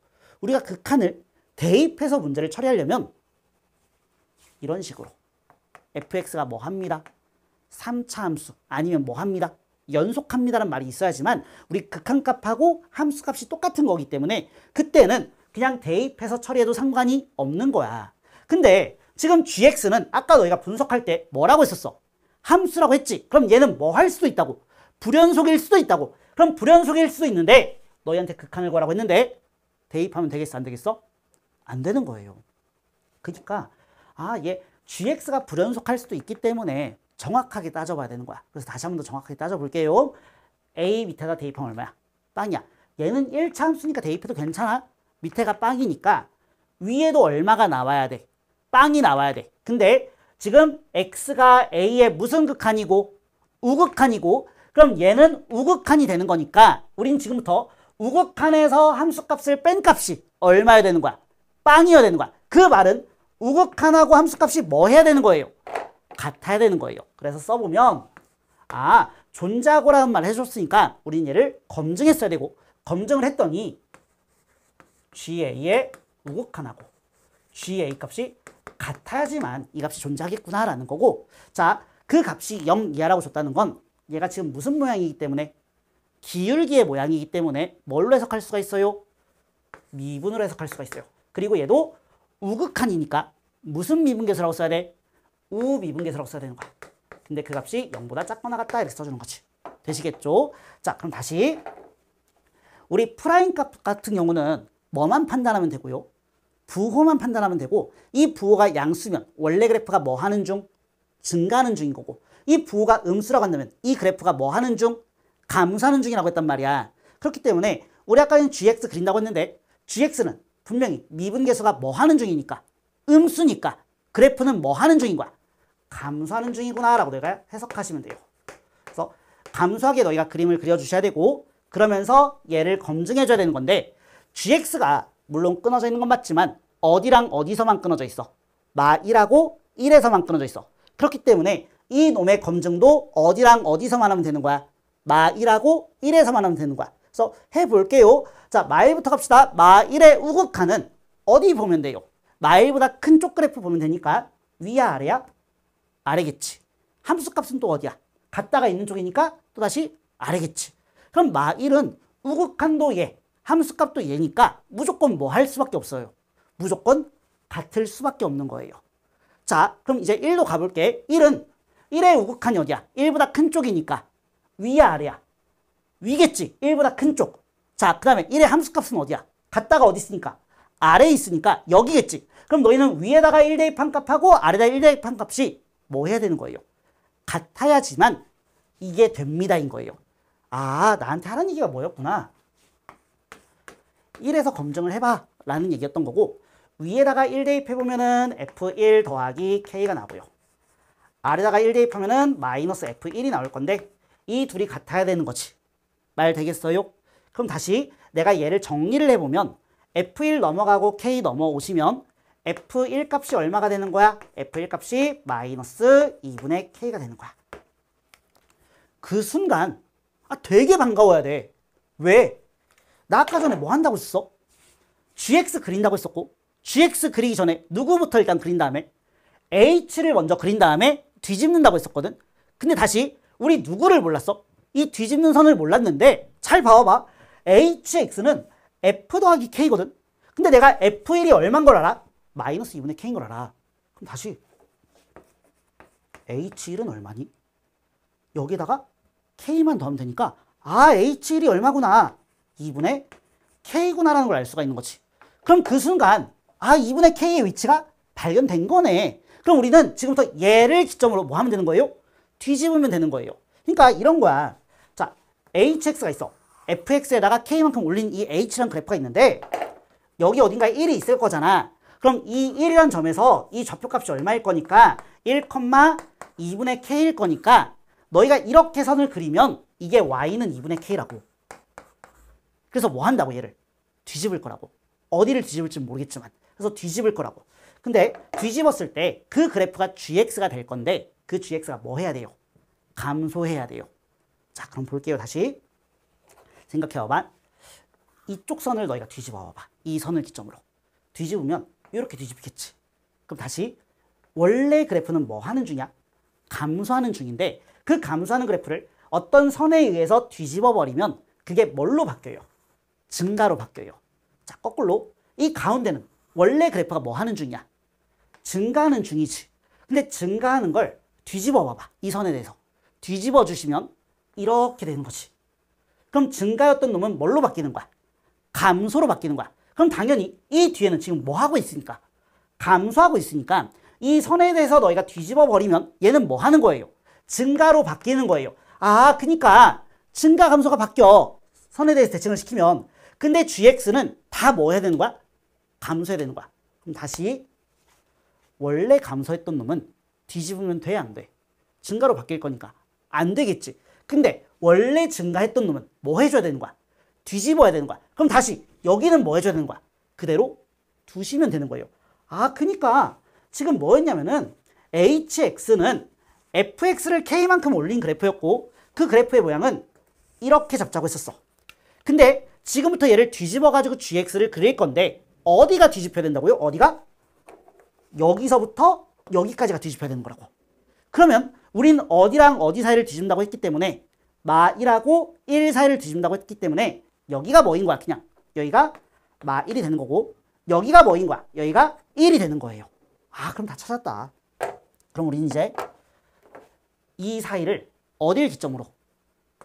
우리가 극한을 대입해서 문제를 처리하려면 이런 식으로 fx가 뭐 합니다. 3차 함수 아니면 뭐 합니다. 연속합니다라는 말이 있어야지만 우리 극한값하고 함수값이 똑같은 거기 때문에 그때는 그냥 대입해서 처리해도 상관이 없는 거야. 근데 지금 gx는 아까 너희가 분석할 때 뭐라고 했었어? 함수라고 했지. 그럼 얘는 뭐 할 수도 있다고. 불연속일 수도 있다고. 그럼 불연속일 수도 있는데 너희한테 극한을 구하라고 했는데 대입하면 되겠어? 안 되겠어? 안 되는 거예요. 그러니까 얘 gx가 불연속할 수도 있기 때문에 정확하게 따져봐야 되는 거야. 그래서 다시 한 번 더 정확하게 따져볼게요. a 밑에다 대입하면 얼마야? 빵이야. 얘는 1차 함수니까 대입해도 괜찮아. 밑에가 빵이니까 위에도 얼마가 나와야 돼? 빵이 나와야 돼. 근데 지금 x가 a의 무슨 극한이고 우극한이고 그럼 얘는 우극한이 되는 거니까 우린 지금부터 우극한에서 함수값을 뺀 값이 얼마여야 되는 거야? 빵이어야 되는 거야. 그 말은 우극한하고 함수값이 뭐 해야 되는 거예요? 같아야 되는 거예요. 그래서 써보면 존재하고라는 말 해줬으니까 우린 얘를 검증했어야 되고 검증을 했더니 GA의 우극한하고 GA 값이 같아야지만 이 값이 존재하겠구나라는 거고 자, 그 값이 0 이하라고 줬다는 건 얘가 지금 무슨 모양이기 때문에 기울기의 모양이기 때문에 뭘로 해석할 수가 있어요? 미분으로 해석할 수가 있어요. 그리고 얘도 우극한이니까 무슨 미분계수라고 써야 돼? 우미분계수라고 써야 되는 거야. 근데 그 값이 0보다 작거나 같다 이렇게 써주는 거지. 되시겠죠? 자, 그럼 다시 우리 프라임 값 같은 경우는 뭐만 판단하면 되고요. 부호만 판단하면 되고 이 부호가 양수면 원래 그래프가 뭐 하는 중? 증가하는 중인 거고 이 부호가 음수라고 한다면 이 그래프가 뭐 하는 중? 감소하는 중이라고 했단 말이야. 그렇기 때문에 우리 아까는 gx 그린다고 했는데 gx는 분명히 미분계수가 뭐 하는 중이니까 음수니까 그래프는 뭐 하는 중인 거야? 감소하는 중이구나 라고 너희가 해석하시면 돼요. 그래서 감소하게 너희가 그림을 그려주셔야 되고 그러면서 얘를 검증해줘야 되는 건데 gx가 물론 끊어져 있는 건 맞지만 어디랑 어디서만 끊어져 있어? 마 1하고 1에서만 끊어져 있어. 그렇기 때문에 이 놈의 검증도 어디랑 어디서만 하면 되는 거야? 마 1하고 1에서만 하면 되는 거야. 그래서 해볼게요. 자, 마 1부터 갑시다. 마 1의 우극한은 어디 보면 돼요? 마 1보다 큰 쪽 그래프 보면 되니까 위야 아래야? 아래겠지. 함수값은 또 어디야? 같다가 있는 쪽이니까 또다시 아래겠지. 그럼 마 1은 우극한도 얘, 함수값도 얘니까 무조건 뭐 할 수밖에 없어요. 무조건 같을 수밖에 없는 거예요. 자, 그럼 이제 1로 가볼게. 1은 1의 우극한이 어디야? 1보다 큰 쪽이니까 위야 아래야? 위겠지. 1보다 큰 쪽. 자, 그 다음에 1의 함수값은 어디야? 같다가 어디 있으니까? 아래에 있으니까 여기겠지. 그럼 너희는 위에다가 1 대입한 값하고 아래에다 1 대입한 값이 뭐 해야 되는 거예요? 같아야지만 이게 됩니다인 거예요. 나한테 하는 얘기가 뭐였구나. 1에서 검증을 해봐 라는 얘기였던 거고 위에다가 1 대입해보면은 F1 더하기 K가 나오고요. 아래다가 1 대입하면은 마이너스 F1이 나올 건데 이 둘이 같아야 되는 거지. 말 되겠어요? 그럼 다시 내가 얘를 정리를 해보면 F1 넘어가고 K 넘어오시면 F1 값이 얼마가 되는 거야? F1 값이 마이너스 2분의 K가 되는 거야. 그 순간 되게 반가워야 돼. 왜? 나 아까 전에 뭐 한다고 했었어? GX 그린다고 했었고 GX 그리기 전에 누구부터 일단 그린 다음에 H를 먼저 그린 다음에 뒤집는다고 했었거든. 근데 다시 우리 누구를 몰랐어? 이 뒤집는 선을 몰랐는데 잘 봐봐. HX는 F 더하기 K거든. 근데 내가 F1이 얼마인 걸 알아? 마이너스 2분의 K인 걸 알아. 그럼 다시 H1은 얼마니? 여기다가 K만 더하면 되니까 H1이 얼마구나. 2분의 K구나라는 걸 알 수가 있는 거지. 그럼 그 순간 2분의 K의 위치가 발견된 거네. 그럼 우리는 지금부터 얘를 기점으로 뭐 하면 되는 거예요? 뒤집으면 되는 거예요. 그러니까 이런 거야. 자, HX가 있어. FX에다가 K만큼 올린 이 H라는 그래프가 있는데 여기 어딘가에 1이 있을 거잖아. 그럼 이 1이라는 점에서 이 좌표값이 얼마일 거니까 1,2분의 K일 거니까 너희가 이렇게 선을 그리면 이게 Y는 2분의 K라고. 그래서 뭐 한다고 얘를? 뒤집을 거라고. 어디를 뒤집을지 모르겠지만. 그래서 뒤집을 거라고. 근데 뒤집었을 때 그 그래프가 gx가 될 건데 그 gx가 뭐 해야 돼요? 감소해야 돼요. 자, 그럼 볼게요. 다시 생각해봐봐. 이쪽 선을 너희가 뒤집어봐봐. 이 선을 기점으로. 뒤집으면 이렇게 뒤집겠지. 그럼 다시 원래 그래프는 뭐 하는 중이야? 감소하는 중인데 그 감소하는 그래프를 어떤 선에 의해서 뒤집어버리면 그게 뭘로 바뀌어요? 증가로 바뀌어요. 자, 거꾸로 이 가운데는 원래 그래프가 뭐 하는 중이야? 증가하는 중이지. 근데 증가하는 걸 뒤집어 봐봐. 이 선에 대해서. 뒤집어 주시면 이렇게 되는 거지. 그럼 증가였던 놈은 뭘로 바뀌는 거야? 감소로 바뀌는 거야. 그럼 당연히 이 뒤에는 지금 뭐 하고 있으니까? 감소하고 있으니까 이 선에 대해서 너희가 뒤집어 버리면 얘는 뭐 하는 거예요? 증가로 바뀌는 거예요. 아, 그러니까 증가 감소가 바뀌어. 선에 대해서 대칭을 시키면. 근데 gx는 다 뭐 해야 되는 거야? 감소해야 되는 거야. 그럼 다시 원래 감소했던 놈은 뒤집으면 돼, 안 돼? 증가로 바뀔 거니까 안 되겠지. 근데 원래 증가했던 놈은 뭐 해줘야 되는 거야? 뒤집어야 되는 거야. 그럼 다시 여기는 뭐 해줘야 되는 거야? 그대로 두시면 되는 거예요. 아, 그러니까 지금 뭐 했냐면은 hx는 fx를 k만큼 올린 그래프였고 그 그래프의 모양은 이렇게 잡자고 했었어. 근데 지금부터 얘를 뒤집어가지고 gx를 그릴 건데 어디가 뒤집혀야 된다고요? 어디가? 여기서부터 여기까지가 뒤집혀야 되는 거라고. 그러면 우린 어디랑 어디 사이를 뒤집는다고 했기 때문에 마1하고 1 사이를 뒤집는다고 했기 때문에 여기가 뭐인 거야? 그냥 여기가 마1이 되는 거고 여기가 뭐인 거야? 여기가 1이 되는 거예요. 아, 그럼 다 찾았다. 그럼 우린 이제 이 사이를 어딜 기점으로?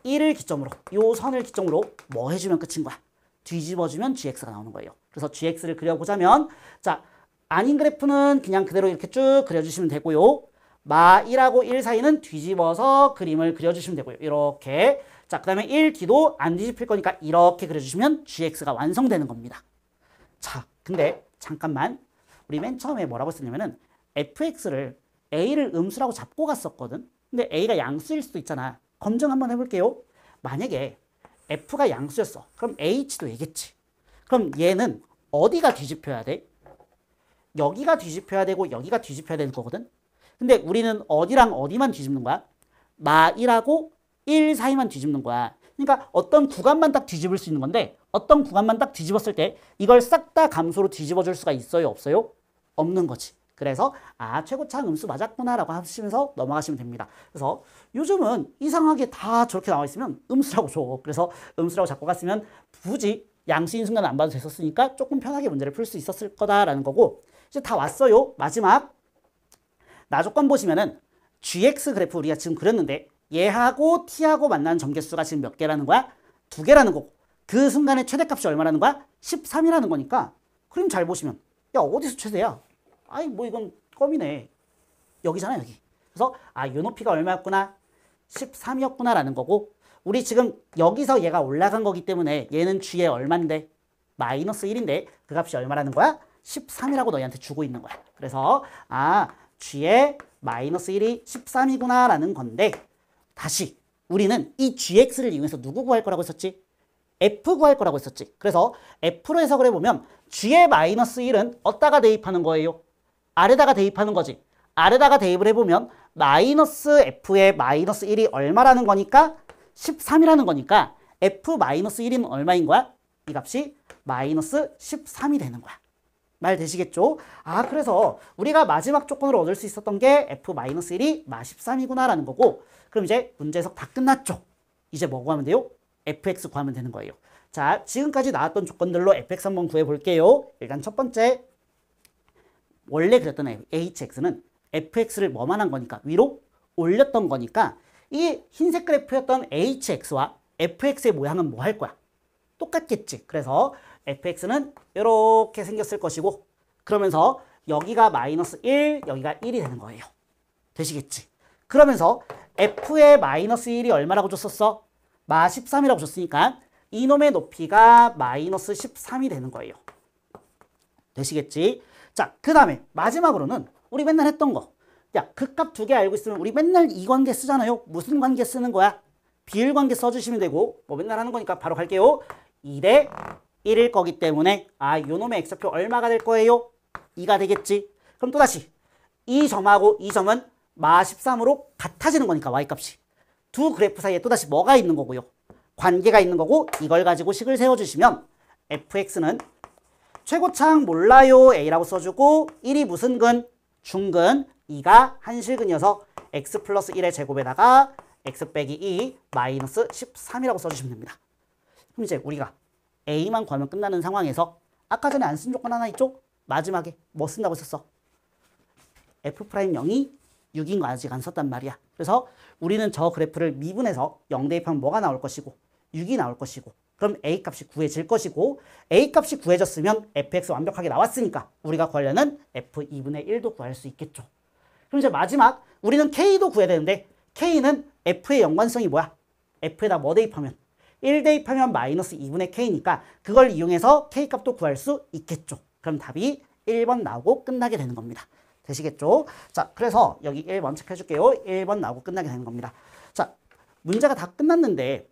1을 기점으로, 요 선을 기점으로 뭐 해주면 끝인 거야? 뒤집어주면 gx가 나오는 거예요. 그래서 gx를 그려보자면 자, 아닌 그래프는 그냥 그대로 이렇게 쭉 그려주시면 되고요. 마 1하고 1 사이는 뒤집어서 그림을 그려주시면 되고요. 이렇게. 자, 그 다음에 1 뒤도 안 뒤집힐 거니까 이렇게 그려주시면 gx가 완성되는 겁니다. 자, 근데 잠깐만. 우리 맨 처음에 뭐라고 했었냐면은 fx를 a를 음수라고 잡고 갔었거든. 근데 a가 양수일 수도 있잖아. 검증 한번 해볼게요. 만약에 f가 양수였어. 그럼 h도 얘겠지. 그럼 얘는 어디가 뒤집혀야 돼? 여기가 뒤집혀야 되고 여기가 뒤집혀야 되는 거거든. 근데 우리는 어디랑 어디만 뒤집는 거야? 마 1하고 1 사이만 뒤집는 거야. 그러니까 어떤 구간만 딱 뒤집을 수 있는 건데 어떤 구간만 딱 뒤집었을 때 이걸 싹 다 감소로 뒤집어 줄 수가 있어요? 없어요? 없는 거지. 그래서 아, 최고차 음수 맞았구나 라고 하시면서 넘어가시면 됩니다. 그래서 요즘은 이상하게 다 저렇게 나와 있으면 음수라고 줘. 그래서 음수라고 잡고 갔으면 굳이 양수인 순간 안 봐도 됐었으니까 조금 편하게 문제를 풀 수 있었을 거다라는 거고 이제 다 왔어요. 마지막 나조건 보시면은 gx 그래프 우리가 지금 그렸는데 얘하고 t하고 만나는 점개수가 지금 몇 개라는 거야? 2개라는 거고 그 순간의 최대값이 얼마라는 거야? 13이라는 거니까 그림 잘 보시면 야, 어디서 최대야? 아이, 뭐 이건 껌이네. 여기잖아, 여기. 그래서 아, 요 높이가 얼마였구나? 13이었구나 라는 거고 우리 지금 여기서 얘가 올라간 거기 때문에 얘는 g에 얼만데? 마이너스 1인데 그 값이 얼마라는 거야? 13이라고 너희한테 주고 있는 거야. 그래서 아, g에 마이너스 1이 13이구나 라는 건데 다시 우리는 이 gx를 이용해서 누구 구할 거라고 했었지? f 구할 거라고 했었지. 그래서 f로 해석을 해보면 g의 마이너스 1은 어디다가 대입하는 거예요? 아래다가 대입하는 거지. 아래다가 대입을 해보면 마이너스 f의 마이너스 1이 얼마라는 거니까 13이라는 거니까 f 마이너스 1은 얼마인 거야? 이 값이 마이너스 13이 되는 거야. 말 되시겠죠? 아, 그래서 우리가 마지막 조건으로 얻을 수 있었던 게 f 마이너스 1이 마 13이구나 라는 거고 그럼 이제 문제 해석 다 끝났죠? 이제 뭐 구하면 돼요? fx 구하면 되는 거예요. 자, 지금까지 나왔던 조건들로 fx 한번 구해볼게요. 일단 첫 번째 원래 그랬던 hx는 fx를 뭐만 한 거니까 위로 올렸던 거니까 이 흰색 그래프였던 hx와 fx의 모양은 뭐 할 거야? 똑같겠지. 그래서 fx는 이렇게 생겼을 것이고 그러면서 여기가 마이너스 1, 여기가 1이 되는 거예요. 되시겠지? 그러면서 f의 마이너스 1이 얼마라고 줬었어? 마 13이라고 줬으니까 이놈의 높이가 마이너스 13이 되는 거예요. 되시겠지? 자, 그 다음에 마지막으로는 우리 맨날 했던 거. 야, 그 값 2개 알고 있으면 우리 맨날 이 관계 쓰잖아요. 무슨 관계 쓰는 거야? 비율 관계 써주시면 되고 뭐 맨날 하는 거니까 바로 갈게요. 2대 1일 거기 때문에 아, 요놈의 x표 얼마가 될 거예요? 2가 되겠지. 그럼 또다시 이 점하고 이 점은 마 13으로 같아지는 거니까 y값이. 두 그래프 사이에 또다시 뭐가 있는 거고요? 관계가 있는 거고 이걸 가지고 식을 세워주시면 fx는 최고차항 몰라요 a라고 써주고 1이 무슨 근? 중근, 2가 한실근이어서 x 플러스 1의 제곱에다가 x 빼기 2 마이너스 13이라고 써주시면 됩니다. 그럼 이제 우리가 a만 구하면 끝나는 상황에서 아까 전에 안 쓴 조건 하나 있죠? 마지막에 뭐 쓴다고 썼어? f'0이 6인 거 아직 안 썼단 말이야. 그래서 우리는 저 그래프를 미분해서 0 대입하면 뭐가 나올 것이고 6이 나올 것이고 그럼 a값이 구해질 것이고 a값이 구해졌으면 fx 완벽하게 나왔으니까 우리가 구하려는 f2분의 1도 구할 수 있겠죠. 그럼 이제 마지막 우리는 k도 구해야 되는데 k는 f의 연관성이 뭐야? f에다 뭐 대입하면? 1 대입하면 마이너스 2분의 k니까 그걸 이용해서 k값도 구할 수 있겠죠. 그럼 답이 1번 나오고 끝나게 되는 겁니다. 되시겠죠? 자, 그래서 여기 1번 체크해줄게요. 1번 나오고 끝나게 되는 겁니다. 자, 문제가 다 끝났는데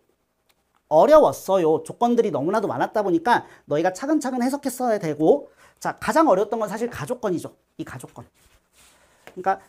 어려웠어요. 조건들이 너무나도 많았다 보니까 너희가 차근차근 해석했어야 되고 자, 가장 어려웠던 건 사실 가족건이죠. 이 가족건. 그러니까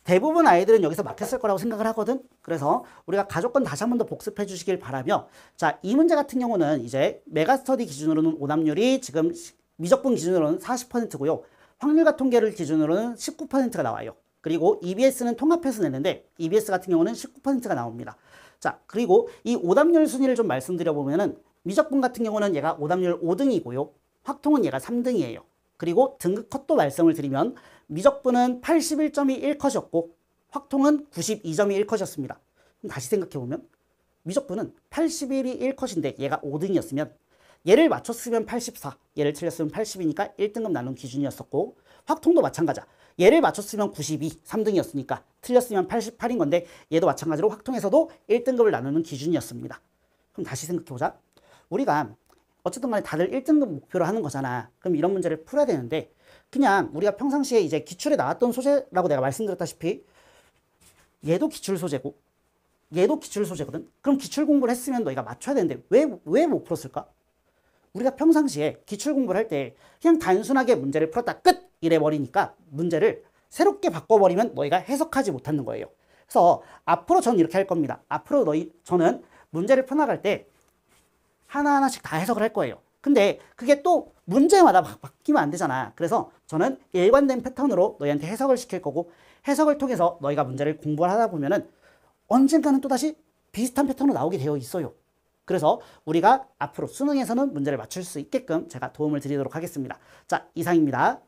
대부분 아이들은 여기서 막혔을 거라고 생각을 하거든. 그래서 우리가 가족건 다시 한 번 더 복습해 주시길 바라며 자, 이 문제 같은 경우는 이제 메가스터디 기준으로는 오답률이 지금 미적분 기준으로는 40%고요. 확률과 통계를 기준으로는 19%가 나와요. 그리고 EBS는 통합해서 내는데 EBS 같은 경우는 19%가 나옵니다. 자, 그리고 이 오답률 순위를 좀 말씀드려 보면은 미적분 같은 경우는 얘가 오답률 5등이고요. 확통은 얘가 3등이에요. 그리고 등급 컷도 말씀을 드리면 미적분은 81점이 1컷이었고 확통은 92점이 1컷이었습니다. 그럼 다시 생각해 보면 미적분은 81이 1컷인데 얘가 5등이었으면 얘를 맞췄으면 84, 얘를 틀렸으면 80이니까 1등급 나눈 기준이었었고 확통도 마찬가지야. 얘를 맞췄으면 92, 3등이었으니까 틀렸으면 88인 건데 얘도 마찬가지로 확통에서도 1등급을 나누는 기준이었습니다. 그럼 다시 생각해보자. 우리가 어쨌든 간에 다들 1등급 목표로 하는 거잖아. 그럼 이런 문제를 풀어야 되는데 그냥 우리가 평상시에 이제 기출에 나왔던 소재라고 내가 말씀드렸다시피 얘도 기출 소재고 얘도 기출 소재거든. 그럼 기출 공부를 했으면 너희가 맞춰야 되는데 왜 못 풀었을까? 우리가 평상시에 기출 공부를 할 때 그냥 단순하게 문제를 풀었다 끝! 이래 버리니까 문제를 새롭게 바꿔버리면 너희가 해석하지 못하는 거예요. 그래서 앞으로 저는 이렇게 할 겁니다. 앞으로 저는 문제를 풀어나갈 때 하나하나씩 다 해석을 할 거예요. 근데 그게 또 문제마다 바뀌면 안 되잖아. 그래서 저는 일관된 패턴으로 너희한테 해석을 시킬 거고 해석을 통해서 너희가 문제를 공부를 하다 보면은 언젠가는 또다시 비슷한 패턴으로 나오게 되어 있어요. 그래서 우리가 앞으로 수능에서는 문제를 맞출 수 있게끔 제가 도움을 드리도록 하겠습니다. 자, 이상입니다.